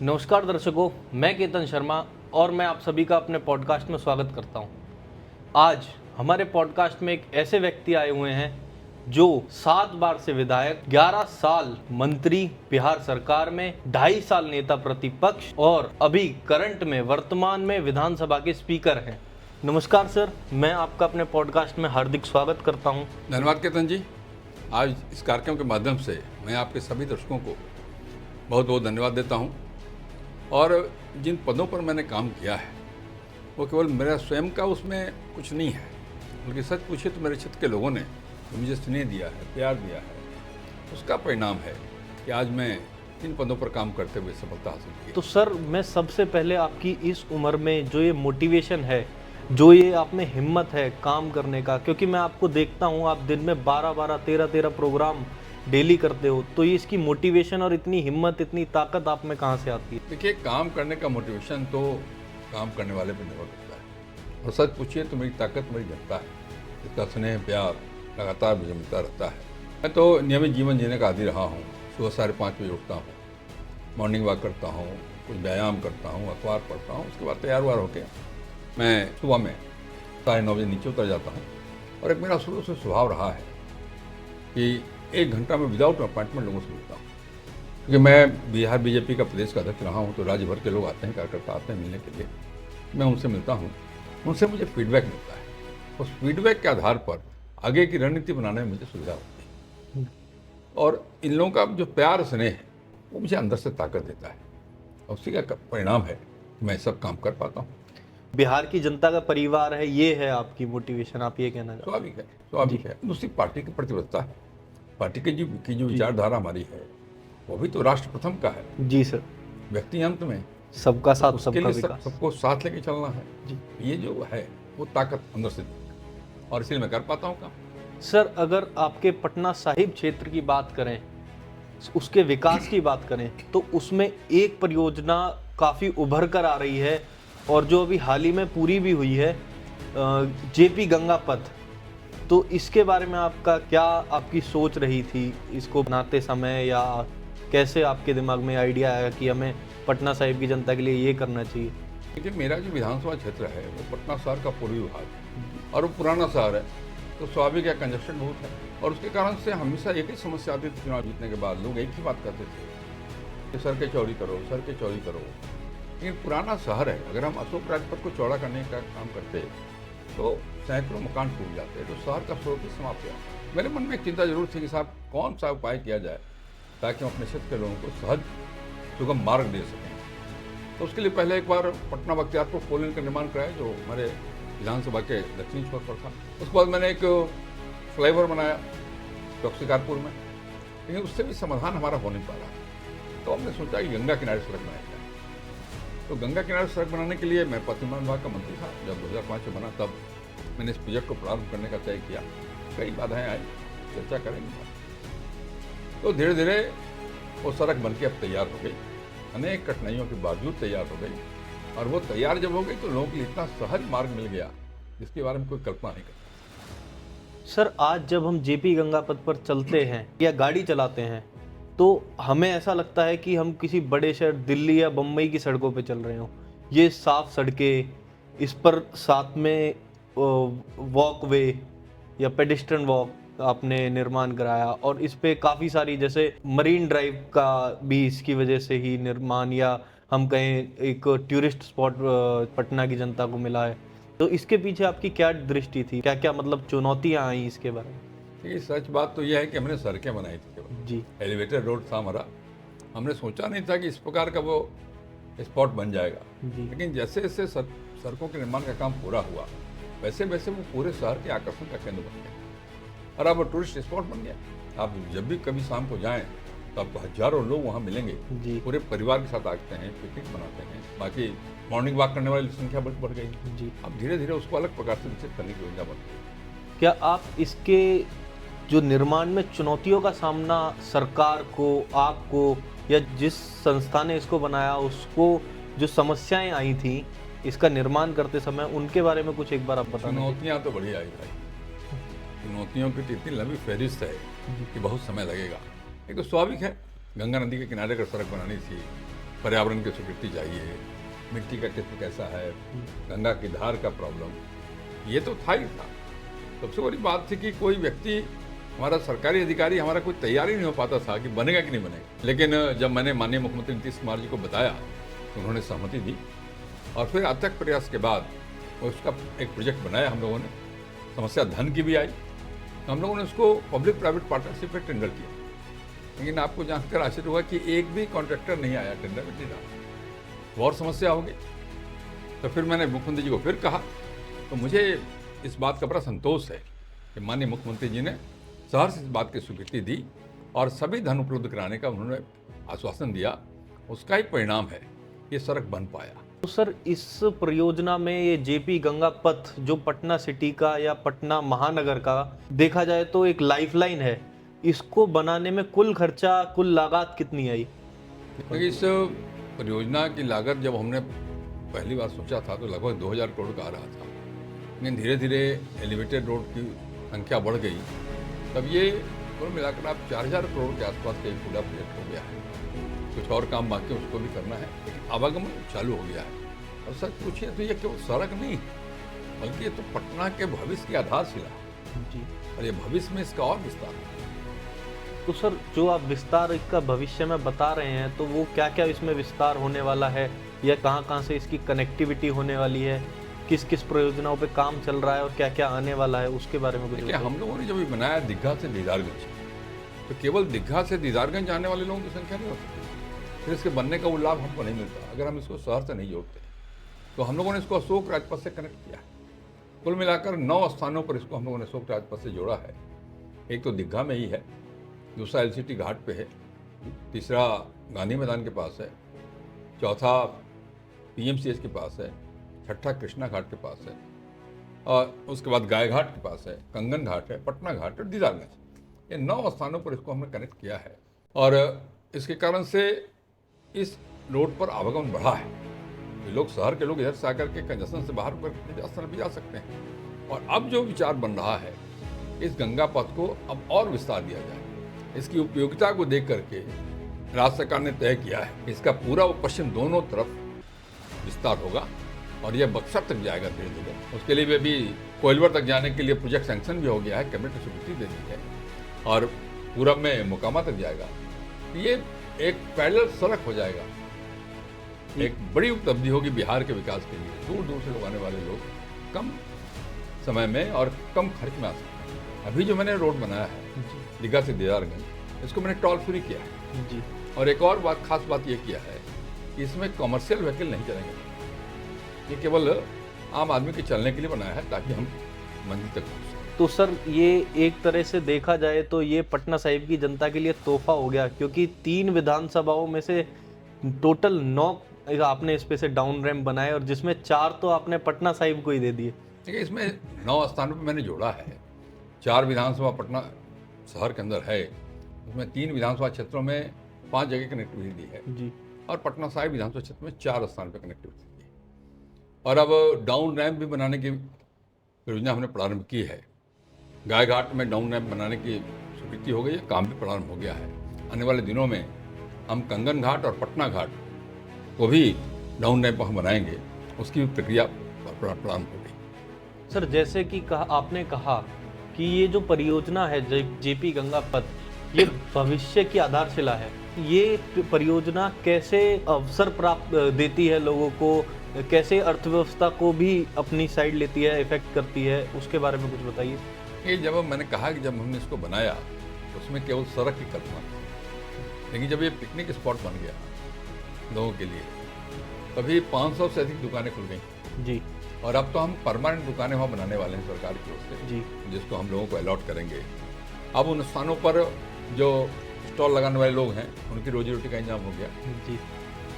नमस्कार दर्शकों, मैं केतन शर्मा और मैं आप सभी का अपने पॉडकास्ट में स्वागत करता हूं। आज हमारे पॉडकास्ट में एक ऐसे व्यक्ति आए हुए हैं जो 7 बार से विधायक, 11 साल मंत्री बिहार सरकार में, 2.5 साल नेता प्रतिपक्ष और अभी करंट में वर्तमान में विधानसभा के स्पीकर हैं। नमस्कार सर, मैं आपका अपने पॉडकास्ट में हार्दिक स्वागत करता हूं। धन्यवाद केतन जी। आज इस कार्यक्रम के माध्यम से मैं आपके सभी दर्शकों को बहुत बहुत धन्यवाद देता हूं। और जिन पदों पर मैंने काम किया है वो केवल मेरा स्वयं का उसमें कुछ नहीं है, बल्कि सच पूछे तो मेरे क्षेत्र के लोगों ने जो मुझे स्नेह दिया है, प्यार दिया है, उसका परिणाम है कि आज मैं इन पदों पर काम करते हुए सफलता हासिल की। तो सर, मैं सबसे पहले आपकी इस उम्र में जो ये मोटिवेशन है, जो ये आप में हिम्मत है काम करने का, क्योंकि मैं आपको देखता हूँ आप दिन में 12-12, 13-13 प्रोग्राम डेली करते हो, तो ये इसकी मोटिवेशन और इतनी हिम्मत, इतनी ताकत आप में कहाँ से आती है? देखिए, काम करने का मोटिवेशन तो काम करने वाले पर निर्भर करता है। और सच पूछिए तो मेरी ताकत मेरी जनता है, इसका स्नेह प्यार लगातार मुझे मिलता रहता है। मैं तो नियमित जीवन जीने का आदी रहा हूँ। सुबह 5:30 बजे उठता हूँ, मॉर्निंग वॉक करता हूँ, कुछ व्यायाम करता हूँ, अखबार पढ़ता हूँ, उसके बाद तैयार व्यार होकर मैं सुबह में 9:30 बजे नीचे उतर जाता हूँ। और एक मेरा शुरू से स्वभाव रहा है कि 1 घंटा में विदाउट अपॉइंटमेंट लोगों से मिलता हूँ, क्योंकि मैं बिहार बीजेपी का प्रदेश का अध्यक्ष रहा हूँ। तो राज्य भर के लोग आते हैं, कार्यकर्ता आते हैं मिलने के लिए। मैं उनसे मिलता हूँ, उनसे मुझे फीडबैक मिलता है। उस फीडबैक के आधार पर आगे की रणनीति बनाने में मुझे सुविधा होती है। और इन लोगों का जो प्यार स्नेह है वो मुझे अंदर से ताकत देता है, और उसी का परिणाम है कि मैं सब काम कर पाता हूँ। बिहार की जनता का परिवार है, ये है आपकी मोटिवेशन, आप ये कहना चाहते हैं? स्वाभाविक है। दूसरी पार्टी की प्रतिबद्धता है, पार्टी की जो विचारधारा हमारी है वो भी तो राष्ट्र प्रथम का है। जी सर। व्यक्ति अंत में, सबका साथ उसके सबका लिए विकास। सबको साथ लेके चलना है। जी। ये जो है वो ताकत अंदर से, और इसलिए मैं कर पाता हूँ काम। सर, अगर आपके पटना साहिब क्षेत्र की बात करें, उसके विकास की बात करें, तो उसमें एक परियोजना काफ़ी उभर कर आ रही है और जो अभी हाल ही में पूरी भी हुई है, जेपी गंगा पथ। तो इसके बारे में आपका क्या, आपकी सोच रही थी इसको बनाते समय, या कैसे आपके दिमाग में आइडिया आया कि हमें पटना साहिब की जनता के लिए ये करना चाहिए? देखिए, मेरा जो विधानसभा क्षेत्र है वो पटना शहर का पूर्वी भाग है, और वो पुराना शहर है, तो स्वाभाविक है कंजक्शन बहुत है। और उसके कारण से हमेशा एक ही समस्या आती थी। चुनाव जीतने के बाद लोग एक ही बात करते थे कि सड़कें चौड़ी करो, सड़कें चौड़ी करो। लेकिन पुराना शहर है, अगर हम अशोक राजपथ को चौड़ा करने का काम करते तो सैकड़ों मकान टूट जाते, तो शहर का स्वरूप ही समाप्त हो जाता। मेरे मन में एक चिंता जरूर थी कि साहब कौन सा उपाय किया जाए ताकि हम अपने क्षेत्र के लोगों को सहज सुगम मार्ग दे सकें। तो उसके लिए पहले एक बार पटना बख्तियारपुर 4 लेन का निर्माण कराया, जो हमारे विधानसभा के दक्षिणी छोर पर था। उसके बाद मैंने एक फ्लाईओवर बनाया चौक शिकारपुर में, लेकिन उससे भी समाधान हमारा हो नहीं पा रहा। तो हमने सोचा कि गंगा किनारे सड़क बनाई जाए। तो गंगा किनारे सड़क बनाने के लिए मैं पथ निर्माण विभाग का मंत्री था जब 2005 में बना, तब मैंने इस प्रोजेक्ट को प्रारंभ करने का तय किया। कई बाधाएं आई, चर्चा करेंगे। तो धीरे धीरे वो सड़क बनके अब तैयार हो गई, अनेक कठिनाइयों के बावजूद तैयार हो गई। और वो तैयार जब हो गई तो लोगों के लिए इतना सहज मार्ग मिल गया जिसके बारे में कोई कल्पना नहीं करता। सर, आज जब हम जेपी गंगा पथ पर चलते हैं या गाड़ी चलाते हैं, तो हमें ऐसा लगता है कि हम किसी बड़े शहर दिल्ली या बम्बई की सड़कों पे चल रहे हों। ये साफ सड़कें, इस पर साथ में वॉकवे या पेडिस्ट्रियन वॉक आपने निर्माण कराया, और इस पे काफ़ी सारी, जैसे मरीन ड्राइव का भी इसकी वजह से ही निर्माण, या हम कहें एक टूरिस्ट स्पॉट पटना की जनता को मिला है। तो इसके पीछे आपकी क्या दृष्टि थी, क्या क्या मतलब चुनौतियाँ आई इसके बारे में? ये सच बात तो यह है कि हमने सड़कें बनाई थी केवल, जी। एलिवेटेड रोड था हमारा। हमने सोचा नहीं था कि इस प्रकार का वो स्पॉट बन जाएगा। जी। लेकिन जैसे जैसे सड़कों के निर्माण का काम पूरा हुआ, वैसे वैसे वो पूरे शहर के आकर्षण का केंद्र बन गया, और अब वो टूरिस्ट स्पॉट बन गया। आप जब भी कभी शाम को जाएं तो आपको हजारों लोग वहाँ मिलेंगे। जी। पूरे परिवार के साथ आते हैं, पिकनिक मनाते हैं। बाकी मॉर्निंग वॉक करने वाली संख्या बढ़ गई। जी। अब धीरे धीरे उसको अलग प्रकार से विकसित करने की योजना बन गई। क्या आप इसके जो निर्माण में चुनौतियों का सामना सरकार को, आपको, या जिस संस्था ने इसको बनाया उसको, जो समस्याएं आई थी इसका निर्माण करते समय, उनके बारे में कुछ एक बार आप बताना? चुनौतियाँ तो बड़ी आई भाई, चुनौतियों की इतनी लंबी फहरिस्त है कि बहुत समय लगेगा। एक तो स्वाभाविक है, गंगा नदी के किनारे अगर सड़क बनानी थी पर्यावरण की स्वीकृति चाहिए, मिट्टी का किस्म कैसा है, गंगा की धार का प्रॉब्लम, ये तो था ही था। सबसे बड़ी बात थी कि कोई व्यक्ति, हमारा सरकारी अधिकारी, हमारा कोई तैयार ही नहीं हो पाता था कि बनेगा कि नहीं बनेगा। लेकिन जब मैंने माननीय मुख्यमंत्री नीतीश कुमार जी को बताया तो उन्होंने सहमति दी और फिर अथक प्रयास के बाद उसका एक प्रोजेक्ट बनाया हम लोगों ने। समस्या धन की भी आई तो हम लोगों ने उसको पब्लिक प्राइवेट पार्टनरशिप में टेंडर किया, लेकिन आपको जानकर आश्चर्य हुआ कि एक भी कॉन्ट्रैक्टर नहीं आया, टेंडर में नहीं रहा। और समस्या हो गई। तो फिर मैंने मुख्यमंत्री जी को फिर कहा, तो मुझे इस बात का बड़ा संतोष है कि माननीय मुख्यमंत्री जी ने सहर्ष इस बात की स्वीकृति दी और सभी धन उपलब्ध कराने का उन्होंने आश्वासन दिया। उसका ही परिणाम है ये सड़क बन पाया। तो सर, इस परियोजना में ये जेपी गंगा पथ जो पटना सिटी का या पटना महानगर का देखा जाए तो एक लाइफलाइन है, इसको बनाने में कुल खर्चा, कुल लागत कितनी आई? क्योंकि इस परियोजना की लागत जब हमने पहली बार सोचा था तो लगभग 2000 करोड़ का आ रहा था, लेकिन धीरे धीरे एलिवेटेड रोड की संख्या बढ़ गई, तब ये कुल मिलाकर आप 4000 करोड़ के आसपास का एक पूरा प्रोजेक्ट हो गया है। कुछ और काम बाकी उसको भी करना है, लेकिन आवागमन चालू हो गया है। और सच पूछिए तो ये केवल सड़क नहीं, बल्कि ये तो पटना के भविष्य की आधारशिला है जी। और ये भविष्य में इसका और विस्तार है। तो सर, जो आप विस्तार इसका भविष्य में बता रहे हैं, तो वो क्या क्या इसमें विस्तार होने वाला है या कहाँ कहाँ से इसकी कनेक्टिविटी होने वाली है, किस किस परियोजनाओं पे काम चल रहा है और क्या क्या आने वाला है, उसके बारे में कुछ देखिए, हम लोगों ने जब ये बनाया दीघा से दीदारगंज, तो केवल दीघा से दीदारगंज आने वाले लोगों की संख्या नहीं हो सकती, फिर इसके बनने का वो लाभ हमको नहीं मिलता अगर हम इसको शहर से नहीं जोड़ते। तो हम लोगों ने इसको अशोक राजपथ से कनेक्ट किया है। कुल मिलाकर 9 स्थानों पर इसको हम लोगों ने अशोक राजपथ से जोड़ा है। एक तो दीघा में ही है, दूसरा एलसीटी घाट पे है, तीसरा गांधी मैदान के पास है, चौथा पीएमसीएच के पास है, छठा कृष्णा घाट के पास है और उसके बाद गाय घाट के पास है, कंगन घाट है, पटना घाट और दीदारगंज। ये 9 स्थानों पर इसको हमने कनेक्ट किया है और इसके कारण से इस रोड पर आवागमन बढ़ा है। ये लोग, शहर के लोग इधर से आकर के कंजस्शन से बाहर होकर स्थान भी जा सकते हैं। और अब जो विचार बन रहा है, इस गंगा पथ को अब और विस्तार दिया जाए। इसकी उपयोगिता को देख करके राज्य सरकार ने तय किया है कि इसका पूरा व पश्चिम दोनों तरफ विस्तार होगा और यह बक्सर तक जाएगा धीरे धीरे। उसके लिए भी कोइलवर तक जाने के लिए प्रोजेक्ट सैंक्शन भी हो गया है, कैबिनेट ने स्वीकृति दे दी है और पूरब में मोकामा तक जाएगा। ये एक पैरेलल सड़क हो जाएगा, एक बड़ी उपलब्धि होगी बिहार के विकास के लिए। दूर दूर से लोग आने वाले लोग कम समय में और कम खर्च में आ सकते हैं। अभी जो मैंने रोड बनाया है दीघा से दीदारगंज, इसको मैंने टोल फ्री किया है जी। और एक और बात, खास बात ये किया है कि इसमें कमर्शियल व्हीकल नहीं चलेंगे, ये केवल आम आदमी के चलने के लिए बनाया है ताकि हम मंजिल तक पहुँच सकें। तो सर, ये एक तरह से देखा जाए तो ये पटना साहिब की जनता के लिए तोहफा हो गया, क्योंकि 3 विधानसभाओं में से टोटल 9 आपने इस पे से डाउन रैम्प बनाए और जिसमें 4 तो आपने पटना साहिब को ही दे दिए। देखिए, इसमें 9 स्थानों पर मैंने जोड़ा है। 4 विधानसभा पटना शहर के अंदर है, उसमें 3 विधानसभा क्षेत्रों में 5 जगह कनेक्टिविटी दी है जी। और पटना साहिब विधानसभा क्षेत्र में 4 स्थान पर कनेक्टिविटी दी है। और अब डाउन रैम्प भी बनाने की योजना हमने प्रारंभ की है। गाय घाट में डाउन रैम्प बनाने की स्वीकृति हो गई है, काम भी प्रारंभ हो गया है। आने वाले दिनों में हम कंगन घाट और पटना घाट को भी डाउन रैम्प हम बनाएंगे, उसकी भी प्रक्रिया प्रारंभ हो गई। सर, जैसे कि आपने कहा कि ये जो परियोजना है जेपी गंगा पथ, ये भविष्य की आधारशिला है। ये परियोजना कैसे अवसर प्राप्त देती है लोगों को, कैसे अर्थव्यवस्था को भी अपनी साइड लेती है, इफेक्ट करती है, उसके बारे में कुछ बताइए। ये जब मैंने कहा कि जब हमने इसको बनाया तो उसमें केवल सड़क की कल्पना थी, लेकिन जब ये पिकनिक स्पॉट बन गया लोगों के लिए, तभी 500 से अधिक दुकानें खुल गई जी। और अब तो हम परमानेंट दुकानें वहाँ बनाने वाले हैं सरकार की ओर से जी। जिसको हम लोगों को अलॉट करेंगे। अब उन स्थानों पर जो स्टॉल लगाने वाले लोग हैं उनकी रोजी रोटी का इंतजाम हो गया जी।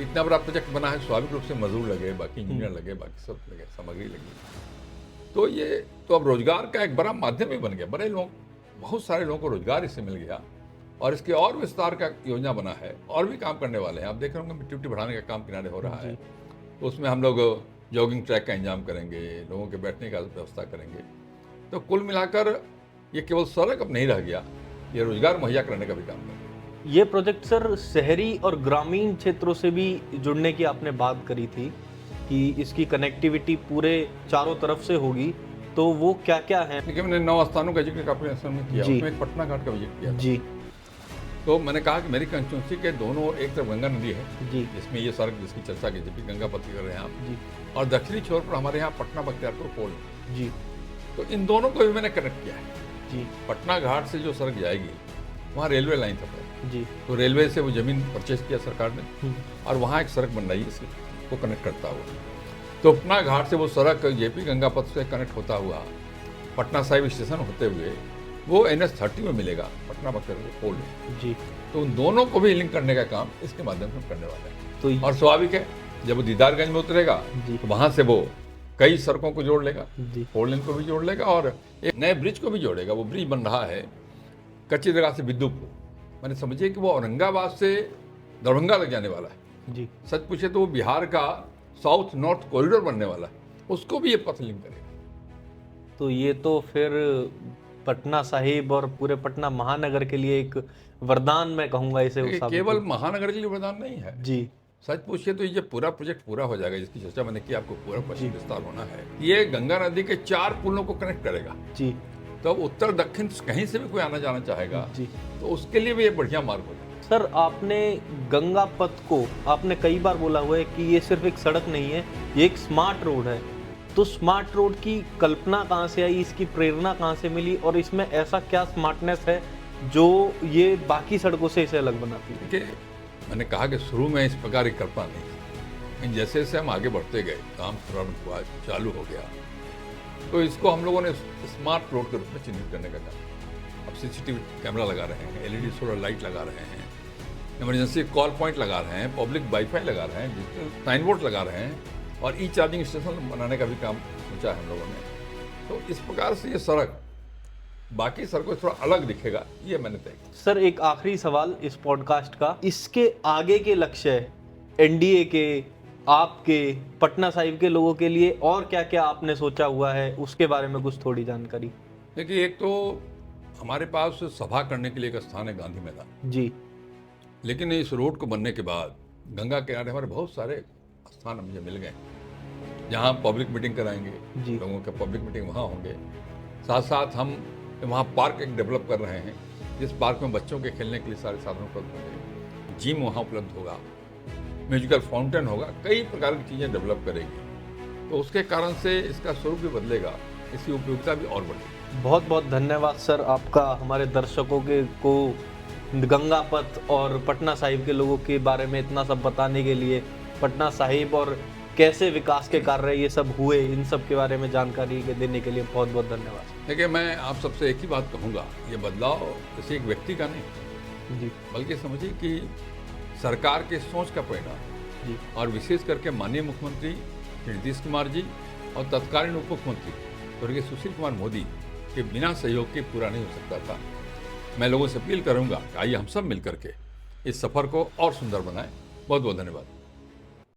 इतना बड़ा प्रोजेक्ट बना है, स्वाभाविक रूप से मजदूर लगे, बाकी इंजीनियर लगे, बाकी सब लगे, सामग्री लगी। तो ये तो अब रोजगार का एक बड़ा माध्यम ही बन गया। बड़े लोग, बहुत सारे लोगों को रोजगार इससे मिल गया और इसके और विस्तार का योजना बना है और भी काम करने वाले हैं। आप देख रहे होंगे मिट्टी उट्टी बढ़ाने का काम किनारे हो रहा है, तो उसमें हम लोग जॉगिंग ट्रैक का इंतजाम करेंगे, लोगों के बैठने का व्यवस्था करेंगे। तो कुल मिलाकर ये केवल सड़क अब नहीं रह गया, ये रोजगार मुहैया करने का भी काम करेगा। ये प्रोजेक्ट सर शहरी और ग्रामीण क्षेत्रों से भी जुड़ने की आपने बात करी थी कि इसकी कनेक्टिविटी पूरे चारों तरफ से होगी, तो वो क्या क्या है? देखिए, मैंने 9 स्थानों का जिक्र काफी असर में किया, जी। उसमें एक पटना घाट का विजिट किया था। जी तो मैंने कहा कि मेरी कंस्टिट्यूंसी के दोनों, एक तरफ गंगा नदी है जी जिसमें ये सड़क जिसकी चर्चा की जेपी गंगा पथ कर रहे हैं आप, जी और दक्षिणी छोर पर हमारे यहाँ पटना बख्तियारपुर पोल है। जी तो इन दोनों को भी मैंने कनेक्ट किया है। जी पटना घाट से जो सड़क जाएगी वहाँ रेलवे लाइन तक है, जी तो रेलवे से वो जमीन परचेज किया सरकार ने, हम्म, और वहाँ एक सड़क बन रही है इसको कनेक्ट करता हुआ। तो पटना घाट से वो सड़क जेपी गंगा पथ से कनेक्ट होता हुआ पटना साहिब स्टेशन होते हुए वो NH30 में मिलेगा, पटना बख्तियारपुर पोल में। जी तो उन दोनों को भी लिंक करने का काम इसके माध्यम से हम करने वाले हैं। तो और स्वाभाविक है, जब वो दीदारगंज में उतरेगा जी तो वहाँ से वो कई सड़कों को जोड़ लेगा, जी फोर लेन को भी जोड़ लेगा और एक नए ब्रिज को भी जोड़ेगा। वो ब्रिज बन रहा है कच्ची दरगाह से बिद्दुपुर, मैंने समझिए कि वो औरंगाबाद से दरभंगा तक जाने वाला है। जी सच पूछे तो वो बिहार का साउथ नॉर्थ कॉरिडोर बनने वाला है, उसको भी ये पथ लिंक करेगा। तो ये तो फिर पटना साहिब और पूरे पटना महानगर के लिए एक वरदान मैं कहूँगा इसे ये साबित केवल होगा। महानगर के लिए वरदान नहीं है। जी सच पूछिए तो ये जब पूरा प्रोजेक्ट पूरा हो जाएगा, जिसकी चर्चा मैंने की आपको, पूरा पश्चिम विस्तार होना है, ये गंगा नदी के 4 पुलों को कनेक्ट करेगा। जी तो अब उत्तर दक्षिण कहीं से भी कोई आना जाना चाहेगा जी तो उसके लिए भी ये बढ़िया मार्ग हो जाएगा। सर, आपने गंगा पथ को आपने कई बार बोला हुआ है कि ये सिर्फ एक सड़क नहीं है, ये एक स्मार्ट रोड है। तो स्मार्ट रोड की कल्पना कहाँ से आई, इसकी प्रेरणा कहाँ से मिली और इसमें ऐसा क्या स्मार्टनेस है जो ये बाकी सड़कों से इसे अलग बनाती है? देखिए, मैंने कहा कि शुरू में इस प्रकार की कल्पना नहीं थी, लेकिन जैसे जैसे हम आगे बढ़ते गए, काम प्रारंभ हुआ, चालू हो गया, तो इसको हम लोगों ने स्मार्ट रोड के रूप में चिन्हित करने का काम। अब CCTV कैमरा लगा रहे हैं, LED सोलर लाइट लगा रहे हैं, इमरजेंसी कॉल पॉइंट लगा रहे हैं, पब्लिक वाईफाई लगा रहे हैं, डिजिटल साइन बोर्ड लगा रहे हैं और चार्जिंग स्टेशन बनाने का भी काम सोचा है हम लोगों ने। तो इस प्रकार से ये सड़क बाकी सड़कों से थोड़ा अलग दिखेगा, ये मैंने तय किया। सर, एक आखिरी सवाल इस पॉडकास्ट का, इसके आगे के लक्ष्य NDA के, आपके, पटना साहिब के लोगों के लिए और क्या क्या आपने सोचा हुआ है, उसके बारे में कुछ थोड़ी जानकारी। देखिए, एक तो हमारे पास सभा करने के लिए एक स्थान है गांधी मैदान, जी लेकिन इस रोड को बनने के बाद गंगा किनारे हमारे बहुत सारे स्थान मुझे मिल गए जहाँ पब्लिक मीटिंग कराएंगे, जी लोगों के पब्लिक मीटिंग वहाँ होंगे। साथ साथ हम वहाँ पार्क एक डेवलप कर रहे हैं, जिस पार्क में बच्चों के खेलने के लिए सारे साधन उपलब्ध होंगे, जिम वहाँ उपलब्ध होगा, म्यूजिकल फाउंटेन होगा, कई प्रकार की चीज़ें डेवलप करेगी। तो उसके कारण से इसका स्वरूप भी बदलेगा, इसकी उपयोगिता भी और बढ़ेगी। बहुत बहुत धन्यवाद सर आपका, हमारे दर्शकों के को गंगा पथ और पटना साहिब के लोगों के बारे में इतना सब बताने के लिए, पटना साहिब और कैसे विकास के कार्य ये सब हुए, इन सब के बारे में जानकारी देने के लिए बहुत बहुत धन्यवाद। देखिए, मैं आप सबसे एक ही बात कहूँगा, ये बदलाव किसी एक व्यक्ति का नहीं, जी बल्कि समझिए कि सरकार के सोच का परिणाम जी और विशेष करके माननीय मुख्यमंत्री श्री नीतीश कुमार जी और तत्कालीन उप मुख्यमंत्री स्वर्गीय सुशील कुमार मोदी के बिना सहयोग के पूरा नहीं हो सकता था। मैं लोगों से अपील करूंगा कि आइए हम सब मिलकर के इस सफ़र को और सुंदर बनाएं। बहुत बहुत धन्यवाद।